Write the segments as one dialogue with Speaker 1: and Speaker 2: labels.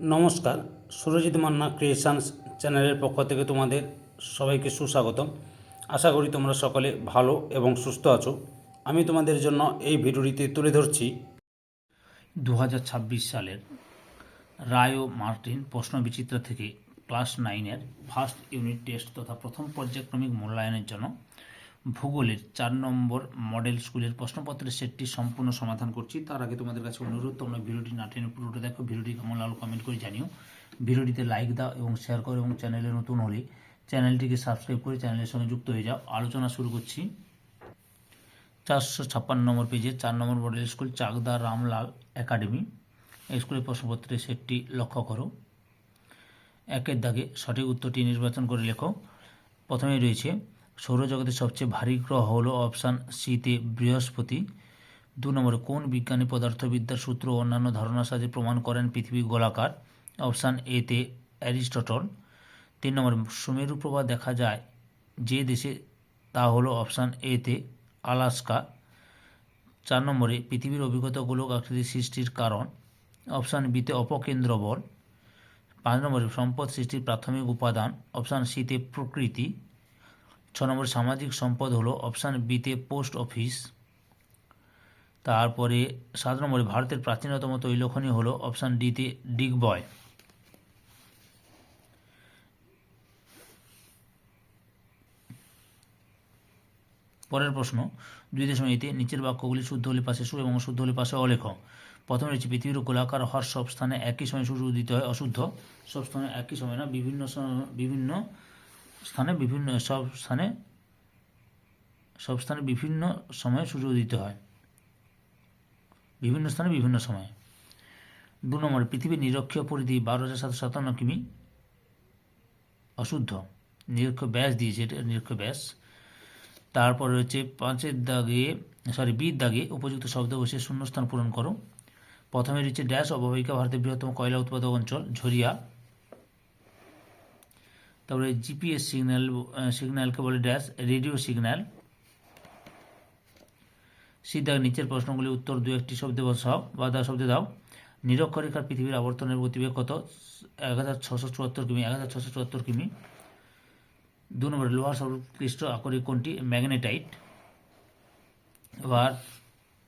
Speaker 1: নমস্কার, সুরজিৎ মান্না ক্রিয়েশনস চ্যানেলের পক্ষ থেকে তোমাদের সবাইকে সুস্বাগতম। আশা করি তোমরা সকলে ভালো এবং সুস্থ আছো। আমি তোমাদের জন্য এই ভিডিওটিতে তুলে ধরছি 2026 সালের রায় ও মার্টিন প্রশ্নবিচিত্রা থেকে ক্লাস 9-এর ফার্স্ট ইউনিট টেস্ট তথা প্রথম পর্যায়ক্রমিক মূল্যায়নের জন্য ভূগোলের 4 নম্বর মডেল স্কুলের প্রশ্নপত্রের সেটটি সম্পূর্ণ সমাধান করছি। তার আগে তোমাদের কাছে অনুরোধ, তোমরা ভিডিওটি না টেনে পুরোটা দেখো। ভিডিওটি কেমন লাগলো কমেন্ট করে জানিও। ভিডিওটিতে লাইক দাও এবং শেয়ার করো এবং চ্যানেলে নতুন হলে চ্যানেলটিকে সাবস্ক্রাইব করে চ্যানেলের সঙ্গে যুক্ত হয়ে যাও। আলোচনা শুরু করছি 456 নম্বর পেজে 4 নম্বর model school Chakdah Ramlal academy. এই স্কুলের প্রশ্নপত্রের সেটটি লক্ষ্য করো। একের দাগে সঠিক উত্তরটি নির্বাচন করে লেখো। প্রথমেই রয়েছে সৌরজগতের সবচেয়ে ভারী গ্রহ হলো অপশান সিতে বৃহস্পতি। 2 নম্বরে কোন বিজ্ঞানী পদার্থবিদ্যার সূত্র ও অন্যান্য ধারণার সাহায্যে প্রমাণ করেন পৃথিবী গোলাকার? অপশান এতে অ্যারিস্টটল। 3 নম্বরে সুমেরু প্রভা দেখা যায় যে দেশে, তা হলো অপশান এতে আলাস্কা। 4 নম্বরে পৃথিবীর অভিজ্ঞতা গোলক আকৃতি সৃষ্টির কারণ? অপশান বিতে অপকেন্দ্র বল। 5 নম্বরে সম্পদ সৃষ্টির প্রাথমিক উপাদান? অপশান সিতে প্রকৃতি। 6 নম্বরে সামাজিক সম্পদ হলো অপশান বিতে পোস্ট অফিস। তারপরে 7 নম্বরে ভারতের প্রাচীনতম তৈলখনি হলো অপশান ডিতে ডিগবয়। পরের প্রশ্ন 2.এতে নিচের বাক্যগুলি শুদ্ধ হলে পাশে সু এবং অশুদ্ধ হলে পাশে অলেখ। প্রথমে রয়েছে পৃথিবীর গোলাকার হওয়ার সব স্থানে একই সময় সূর্য উদিত হয়। অশুদ্ধ। সব স্থানে একই সময় না, বিভিন্ন স্থানে বিভিন্ন সময়ে সূর্য উদিত হয়। বিভিন্ন স্থানে বিভিন্ন সময়ে। 2 নম্বরে পৃথিবীর নিরক্ষীয় পরিধি 12,757 কিমি। অশুদ্ধ। নিরক্ষীয় ব্যাস দিয়েছে, এটা নিরক্ষীয় ব্যাস। তারপর রয়েছে বির দাগে উপযুক্ত শব্দ বসে শূন্যস্থান পূরণ করো। প্রথমে রয়েছে ড্যাশ অববাহিকা ভারতের বৃহত্তম কয়লা উৎপাদক অঞ্চল ঝরিয়া। তারপরে জিপিএস সিগন্যালকে বলে ড্যাশ রেডিও সিগন্যাল। সিদ্ধাগ নিচের প্রশ্নগুলি উত্তর 2-1টি শব্দে বসাও বা শব্দে দাও। নিরক্ষরেখার পৃথিবীর আবর্তনের গতিবেগ কত? 1674 কিমি। 1674 কিমি। 2 নম্বরে লোহার সর্বোৎকৃষ্ট আকরিক কোনটি? ম্যাগনেটাইট। এবার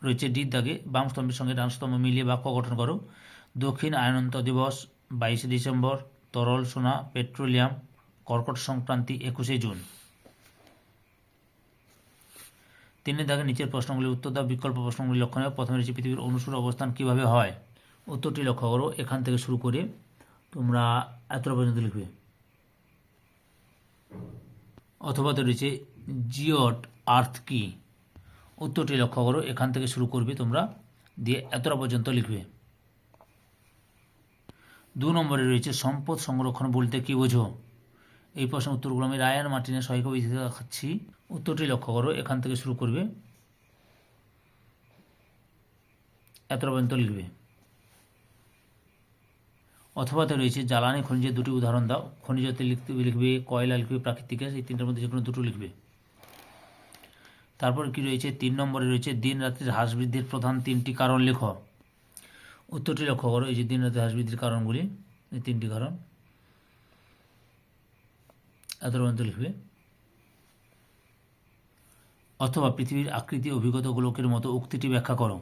Speaker 1: রয়েছে ডির দাগে বাম স্তম্ভের সঙ্গে ডান স্তম্ভ মিলিয়ে বাক্য গঠন করো। দক্ষিণ আয়নন্ত দিবস 22 ডিসেম্বর। তরল সোনা পেট্রোলিয়াম। কর্কট সংক্রান্তি 21 জুন। 3 দাগে নিচের প্রশ্নগুলি উত্তর দাও। বিকল্প প্রশ্নগুলি লক্ষ্য নেবে। প্রথমে রয়েছে পৃথিবীর অনুসূর অবস্থান কিভাবে হয়? উত্তরটি লক্ষ্য করো। এখান থেকে শুরু করে তোমরা এতটা পর্যন্ত লিখবে। অথবা তো রয়েছে জিওড আর্থ কি? উত্তরটি লক্ষ্য করো। এখান থেকে শুরু করবে তোমরা, দিয়ে এতটা পর্যন্ত লিখবে। 2 নম্বরে রয়েছে সম্পদ সংরক্ষণ বলতে কি বোঝো? এই প্রশ্নের উত্তরগুলো আমি রায়ান মার্টিনের সহায়িকা দেখাচ্ছি। উত্তরটি লক্ষ্য করো। এখান থেকে শুরু করবে, এতটা পর্যন্ত লিখবে। অথবাতে রয়েছে জ্বালানি খনিজের 2টি উদাহরণ দাও। খনিজতে লিখবে, কয়লা লিখবে, প্রাকৃতিক গ্যাস, এই 3টার মধ্যে যে কোনো 2টো লিখবে। তারপর কি রয়েছে 3 নম্বরে রয়েছে দিন রাত্রির হ্রাস বৃদ্ধির প্রধান 3টি কারণ লেখো। উত্তরটি লক্ষ্য করো। এই যে দিন রাত্রির হ্রাস বৃদ্ধির কারণগুলি, এই 3টি কারণ, এত পর্যন্ত লিখবে। অথবা পৃথিবীর আকৃতি অভিজ্ঞতা গোলকের মতো উক্তিটি ব্যাখ্যা করো।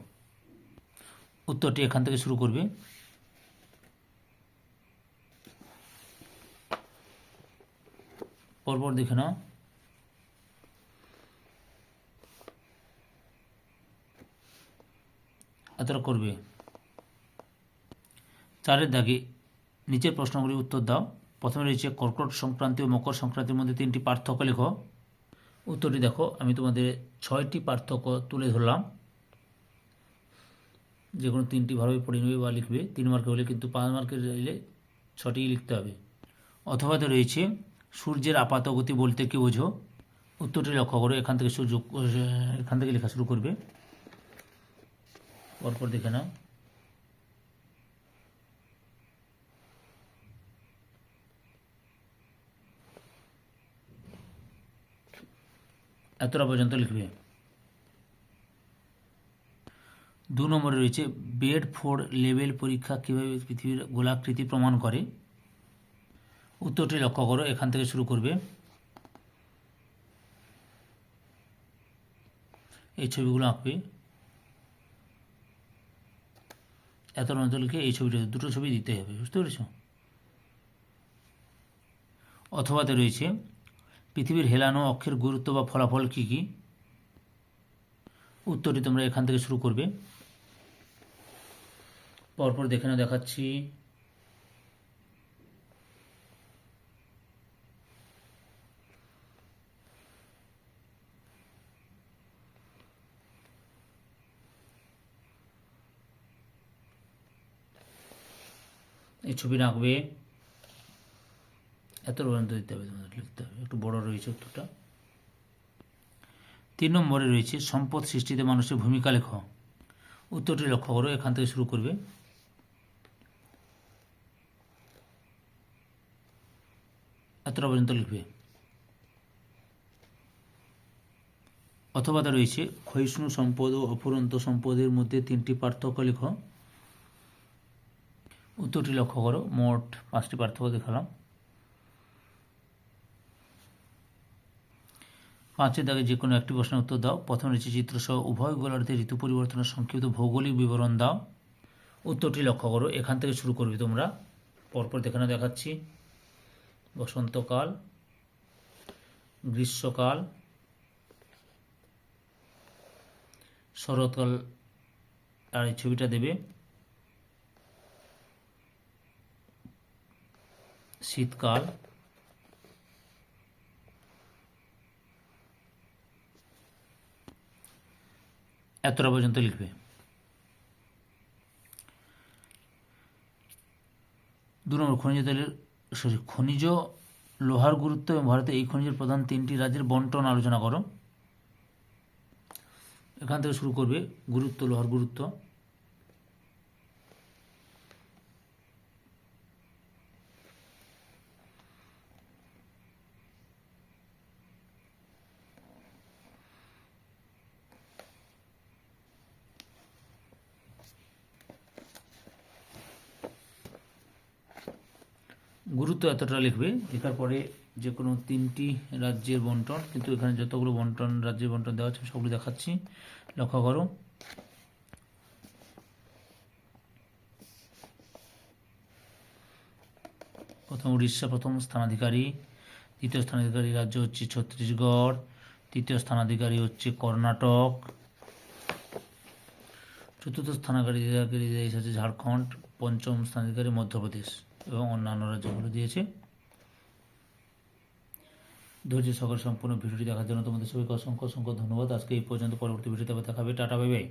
Speaker 1: উত্তরটি এখান থেকে শুরু করবে। পরপর দেখে নাও। এতটা করবে। 4 দাগে নিচের প্রশ্নগুলি উত্তর দাও। প্রথমে রয়েছে কর্কট সংক্রান্তি ও মকর সংক্রান্তির মধ্যে 3টি পার্থক্য লেখো। উত্তরটি দেখো, আমি তোমাদের 6টি পার্থক্য তুলে ধরলাম। যে কোনো 3টি ভালোভাবে পড়ে নেবে বা লিখবে। 3 মার্কের হলে, কিন্তু 5 মার্কের হলে 6টি লিখতে হবে। অথবা তো রয়েছে সূর্যের আপাত গতি বলতে কি বোঝো? উত্তরটি লক্ষ্য করো। এখান থেকে লেখা শুরু করবে। পরপর দেখে নাও। এতটা পর্যন্ত লিখবে। 2 নম্বরে রয়েছে বেডফোর্ড লেভেল পরীক্ষা কীভাবে পৃথিবীর গোলাকৃতি প্রমাণ করে? উত্তরটি লক্ষ্য করো, এখান থেকে শুরু করবে। এই ছবিগুলো আঁকবে, এত লিখে এই ছবিটা, দুটো ছবি দিতে হবে, বুঝতে পেরেছ? অথবাতে রয়েছে পৃথিবীর হেলানো অক্ষের গুরুত্ব বা ফলাফল কী কী? উত্তরটি তোমরা এখান থেকে শুরু করবে। পরপর দেখে নাও, দেখাচ্ছি। এই ছবিটা আঁকবে, এত পর্যন্ত দিতে হবে, তোমাদের লিখতে হবে, একটু বড় রয়েছে উত্তরটা। 3 নম্বরে রয়েছে সম্পদ সৃষ্টিতে মানুষের ভূমিকা লেখ। উত্তরটি লক্ষ্য করো, এখান থেকে শুরু করবে। এতটা পর্যন্ত লিখবে। অথবা রয়েছে ক্ষয়িষ্ণু সম্পদ ও অফুরন্ত সম্পদের মধ্যে 3টি পার্থক্য লেখ। উত্তরটি লক্ষ্য করো, মোট 5টি পার্থক্য দেখালাম। 5-এর দাগে যে কোনো একটি প্রশ্নের উত্তর দাও। প্রথমে রয়েছে চিত্রসহ উভয় গোলার্ধে ঋতু পরিবর্তনের সংক্ষিপ্ত ভৌগোলিক বিবরণ দাও। উত্তরটি লক্ষ্য করো, এখান থেকে শুরু করবে তোমরা। পরপর দেখানো দেখাচ্ছি। বসন্তকাল, গ্রীষ্মকাল, শরৎকাল, আর এই ছবিটা দেবে, শীতকাল, এতটা পর্যন্ত লিখবে। 2 নম্বর খনিজ লোহার গুরুত্ব এবং ভারতে এই খনিজের প্রধান 3টি রাজ্যের বন্টন আলোচনা করো। এখান থেকে শুরু করবে, গুরুত্ব, লোহার গুরুত্ব। গুরুত্ব এতটা লিখবে, লেখার পরে যে কোনো 3টি রাজ্যের বন্টন, কিন্তু এখানে যতগুলো রাজ্যের বন্টন দেওয়া আছে সবগুলো দেখাচ্ছি, লক্ষ্য করো। প্রথম উড়িষ্যা প্রথম স্থানাধিকারী, দ্বিতীয় স্থানাধিকারী রাজ্য হচ্ছে ছত্তিশগড়, তৃতীয় স্থানাধিকারী হচ্ছে কর্ণাটক, চতুর্থ স্থানাধিকারী দেশ হচ্ছে ঝাড়খণ্ড, পঞ্চম স্থানাধিকারী মধ্যপ্রদেশ এবং অন্যান্য রাজ্যগুলো দিয়েছে। ধৈর্য সহকারে সম্পূর্ণ ভিডিওটি দেখার জন্য তোমাদের সবাইকে অসংখ্য ধন্যবাদ। আজকে এই পর্যন্ত, পরবর্তী ভিডিওতে আবার দেখাবে। Tata, bye bye.